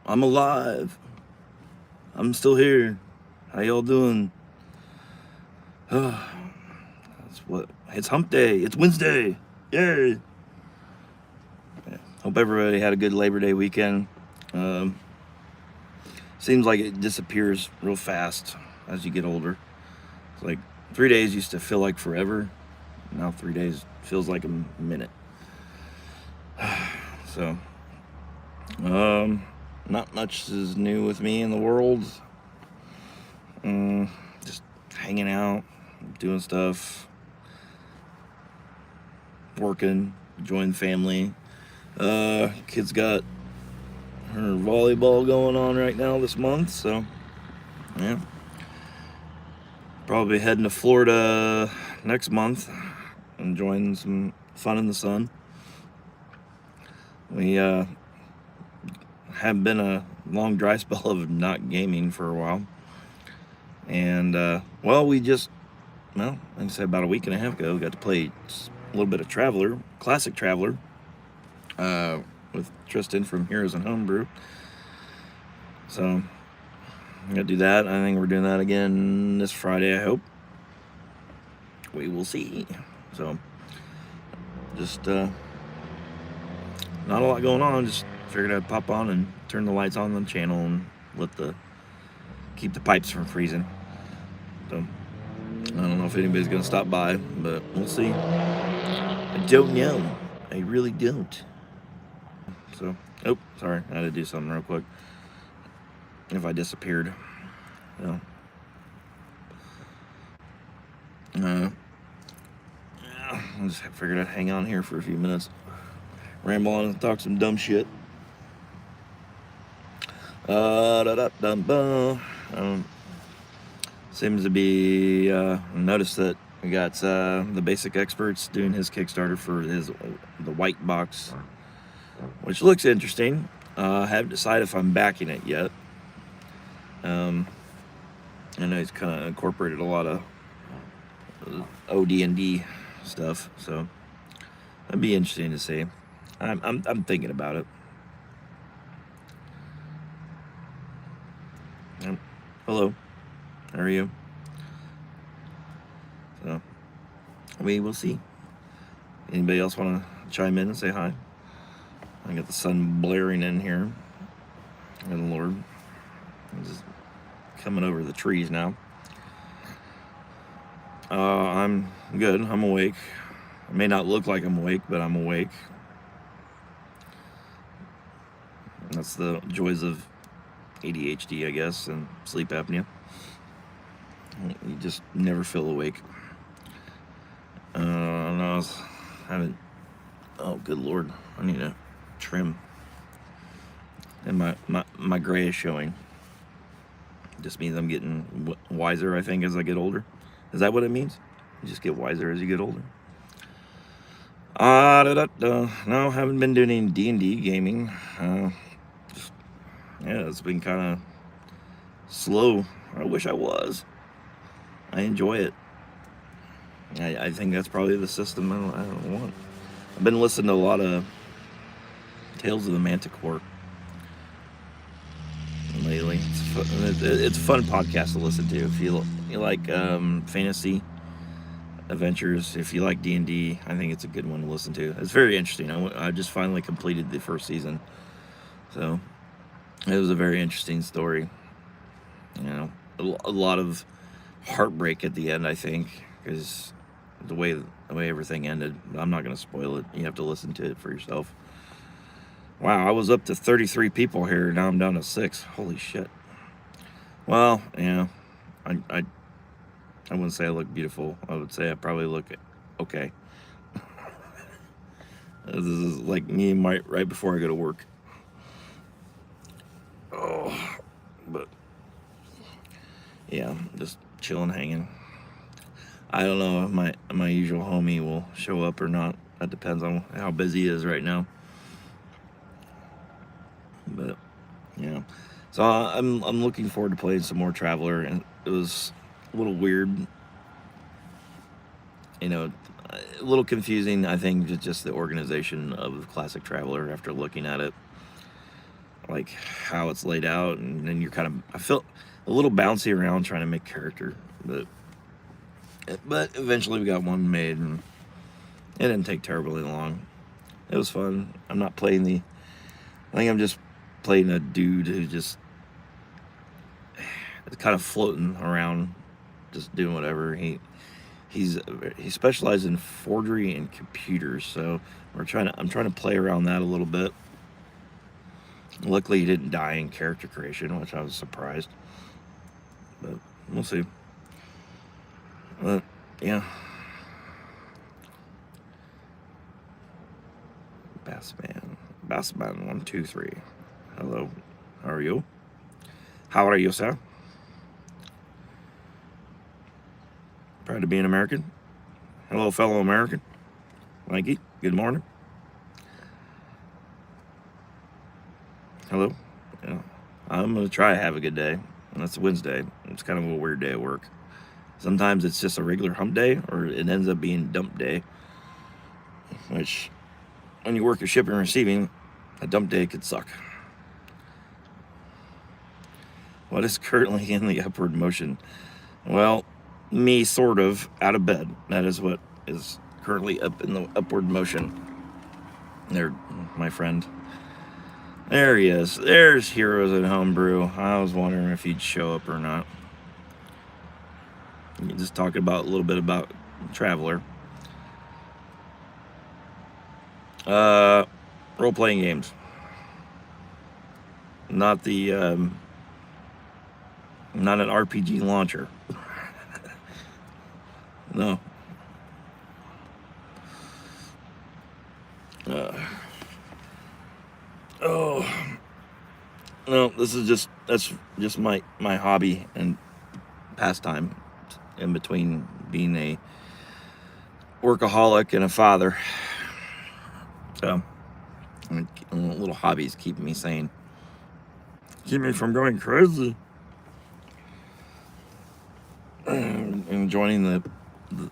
I'm alive. I'm still here. How y'all doing? That's what. It's hump day. It's Wednesday. Yay. Yeah. Hope everybody had a good Labor Day weekend. Um, Seems like it disappears real fast as you get older. It's like 3 days used to feel like forever. Now 3 days feels like a minute. So, um, not much is new with me in the world. Just hanging out, doing stuff, working, enjoying family. Kid's got her volleyball going on right now this month, so yeah. Probably heading to Florida next month, enjoying some fun in the sun. We have been a long dry spell of not gaming for a while, and like I said, about a week and a half ago, we got to play a little bit of Traveler, classic Traveler, with Tristan from Heroes and Homebrew. So I'm gonna do that. I think we're doing that again this Friday. I hope. We will see. So just not a lot going on. Just figured I'd pop on and turn the lights on the channel and keep the pipes from freezing. So I don't know if anybody's gonna stop by, but we'll see. I don't know. I really don't. So, oh, sorry, I had to do something real quick. If I disappeared, you know. I just figured I'd hang on here for a few minutes, ramble on and talk some dumb shit. Seems to be noticed that we got the Basic Experts doing his Kickstarter for the white box, which looks interesting. I haven't decided if I'm backing it yet. I know he's kind of incorporated a lot of OD&D stuff, so that'd be interesting to see. I'm thinking about it. Hello, how are you? So we will see. Anybody else want to chime in and say hi? I got the sun blaring in here. Good Lord, it's just coming over the trees now. I'm good. I'm awake. I may not look like I'm awake, but I'm awake. That's the joys of ADHD, I guess, and sleep apnea. You just never feel awake. I haven't. Oh, good Lord! I need to trim. And my gray is showing. Just means I'm getting wiser, I think, as I get older. Is that what it means? You just get wiser as you get older. No, haven't been doing any D&D gaming. It's been kind of slow. I wish I was. I enjoy it. I think that's probably the system I don't want. I've been listening to a lot of Tales of the Manticore lately. It's a fun podcast to listen to. If you like fantasy adventures, if you like D&D, I think it's a good one to listen to. It's very interesting. I just finally completed the first season, so it was a very interesting story. You know, a lot of heartbreak at the end, I think, because the way everything ended. I'm not going to spoil it. You have to listen to it for yourself. Wow, I was up to 33 people here. Now I'm down to 6. Holy shit. Well, yeah, I wouldn't say I look beautiful. I would say I probably look okay. This is like me right before I go to work. Oh, but yeah, just chilling, hanging. I don't know if my usual homie will show up or not. That depends on how busy he is right now. But yeah, so I'm looking forward to playing some more Traveler, and it was a little weird, a little confusing. I think just the organization of Classic Traveler after looking at it. like how it's laid out, and then I felt a little bouncy around trying to make character, but eventually we got one made, and it didn't take terribly long. It was fun. I think I'm just playing a dude who just is kind of floating around, just doing whatever. He specializes in forgery and computers, so I'm trying to play around that a little bit. Luckily, he didn't die in character creation, which I was surprised. But we'll see. But yeah, Bassman 123. Hello, how are you? How are you, sir? Proud to be an American. Hello, fellow American. Mikey, good morning. Hello. Yeah. I'm going to try to have a good day. And it's Wednesday. It's kind of a weird day at work. Sometimes it's just a regular hump day, or it ends up being dump day. Which, when you work at shipping and receiving, a dump day could suck. What is currently in the upward motion? Well, me sort of out of bed. That is what is currently up in the upward motion. There, my friend. There he is. There's Heroes at Homebrew. I was wondering if he'd show up or not. Just talking about a little bit about Traveler. Role-playing games. Not an RPG launcher. No. No, that's just my hobby and pastime in between being a workaholic and a father. So, little hobbies keep me sane. Keep me from going crazy. And joining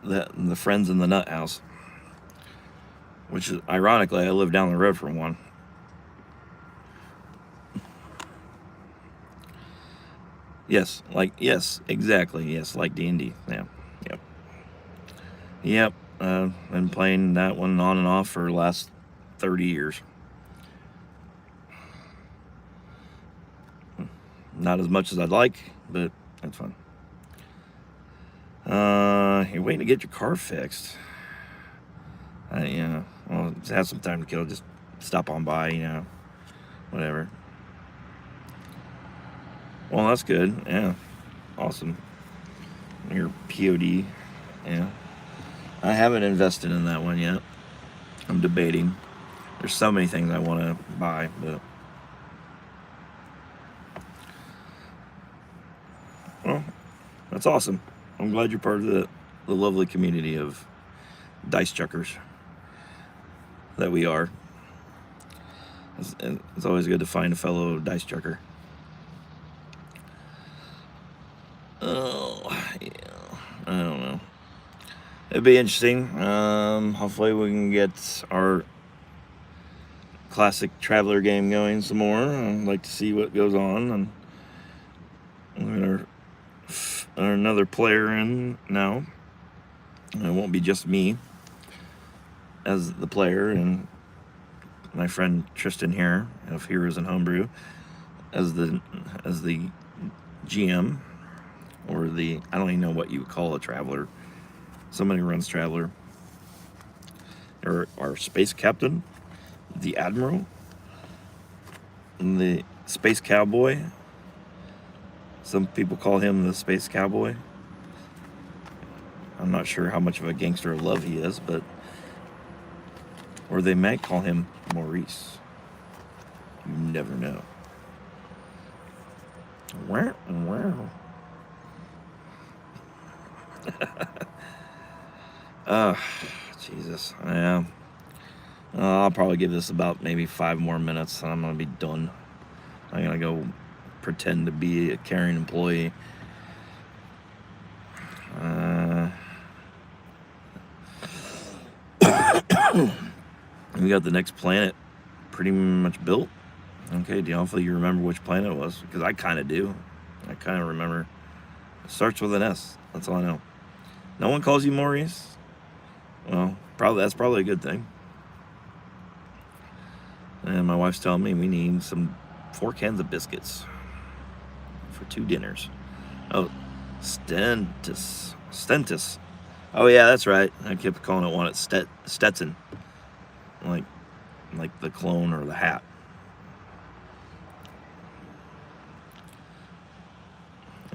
the friends in the nut house. Which is, ironically, I live down the road from one. Yes, exactly. Yes, like D&D. Yeah, yep. Been playing that one on and off for the last 30 years. Not as much as I'd like, but that's fun. You're waiting to get your car fixed. Well, just have some time to kill. Just stop on by, whatever. Well, that's good. Yeah, awesome. Your POD. Yeah, I haven't invested in that one yet. I'm debating. There's so many things I want to buy, but well, that's awesome. I'm glad you're part of the lovely community of dice chuckers that we are. It's always good to find a fellow dice chucker. Oh, yeah. I don't know. It'd be interesting. Hopefully we can get our classic Traveler game going some more. I'd like to see what goes on. And we're another player in now. It won't be just me as the player, and my friend Tristan here of Heroes and Homebrew as the GM, or I don't even know what you would call a Traveler. Somebody runs Traveler. Or our space captain, the Admiral, and the Space Cowboy. Some people call him the Space Cowboy. I'm not sure how much of a gangster of love he is, or they might call him Maurice. You never know. Wow. Jesus. Yeah. I'll probably give this about maybe 5 more minutes, and I'm gonna be done. I'm gonna go pretend to be a caring employee. We got the next planet pretty much built. Okay, hopefully you remember which planet it was, because I kind of do. I kind of remember. It starts with an S. That's all I know. No one calls you Maurice? Well, that's probably a good thing. And my wife's telling me we need 4 cans of biscuits for 2 dinners. Oh, Stentus. Oh yeah, that's right. I kept calling it one at Stetson, like the clone or the hat.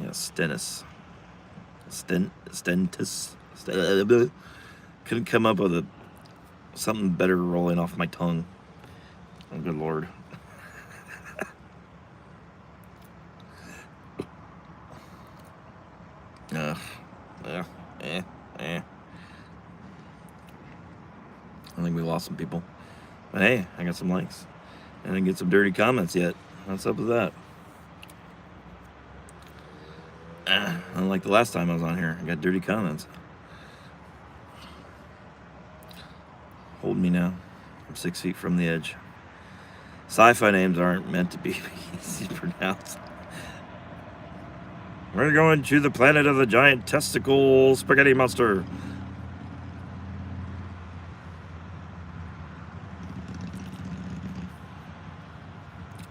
Yeah, Stentus. Couldn't come up with something better rolling off my tongue. Oh, good Lord. I think we lost some people. But hey, I got some likes. I didn't get some dirty comments yet. What's up with that? Unlike the last time I was on here, I got dirty comments. Hold me now. I'm 6 feet from the edge. Sci-fi names aren't meant to be easy to pronounce. We're going to the planet of the giant testicle spaghetti monster.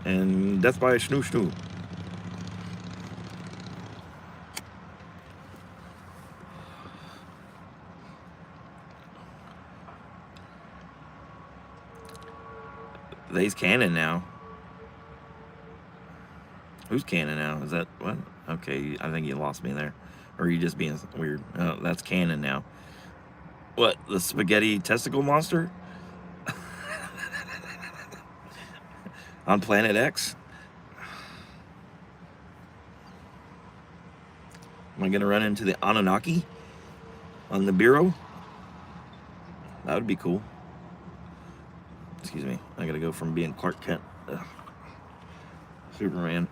And death by snoo snoo. They's canon now. Who's canon now? Is that what? Okay, I think you lost me there. Or are you just being weird? Oh, that's canon now. What? The spaghetti testicle monster? On Planet X? Am I going to run into the Anunnaki on the Bureau? That would be cool. Excuse me. I got to go from being Clark Kent to Superman.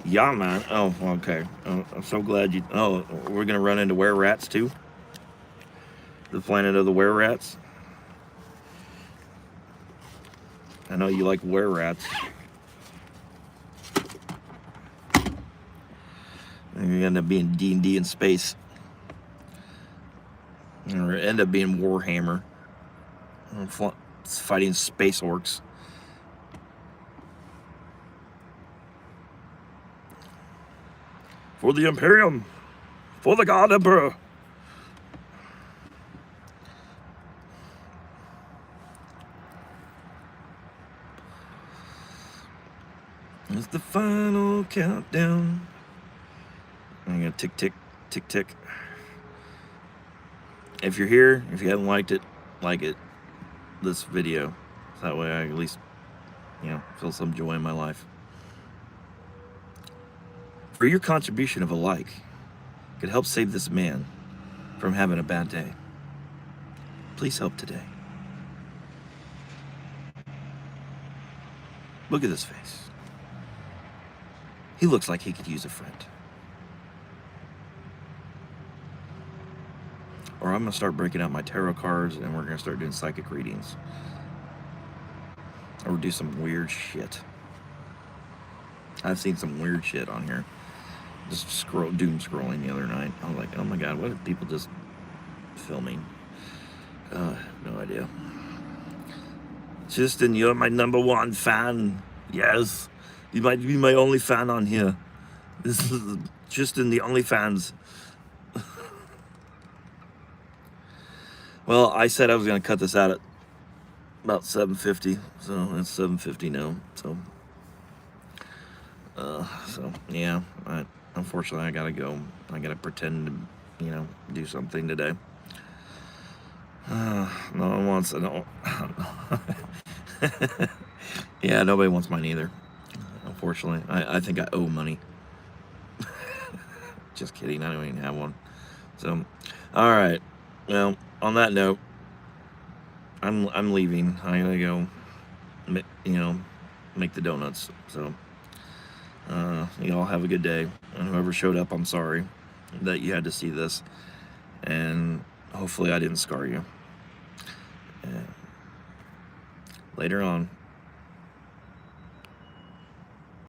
Yeah, man. Oh, okay. I'm so glad you... Oh, we're going to run into were-rats, too? The planet of the were-rats? I know you like were-rats. And you're going to end up being D&D in space. Or end up being Warhammer. Fighting space orcs. For the Imperium! For the God Emperor! It's the final countdown. I'm gonna tick, tick, tick, tick. If you're here, if you haven't liked it, like it. This video. So that way I at least, feel some joy in my life. For your contribution of a like could help save this man from having a bad day. Please help today. Look at this face. He looks like he could use a friend. Or I'm going to start breaking out my tarot cards and we're going to start doing psychic readings. Or do some weird shit. I've seen some weird shit on here. Just doom scrolling the other night. I was like, oh my god, what are people just filming? No idea. Justin, you're my #1 fan. Yes. You might be my only fan on here. This is Justin, the only fans. Well, I said I was going to cut this out at about 7:50, so it's 7:50 now. So yeah, unfortunately I gotta go. I gotta pretend to, do something today. No one wants to know. Yeah, nobody wants mine either. Unfortunately, I think I owe money. Just kidding, I don't even have one. So, all right. Well, on that note, I'm leaving. I gotta go, make the donuts. So, you all have a good day. And whoever showed up, I'm sorry that you had to see this. And hopefully I didn't scar you. Later on.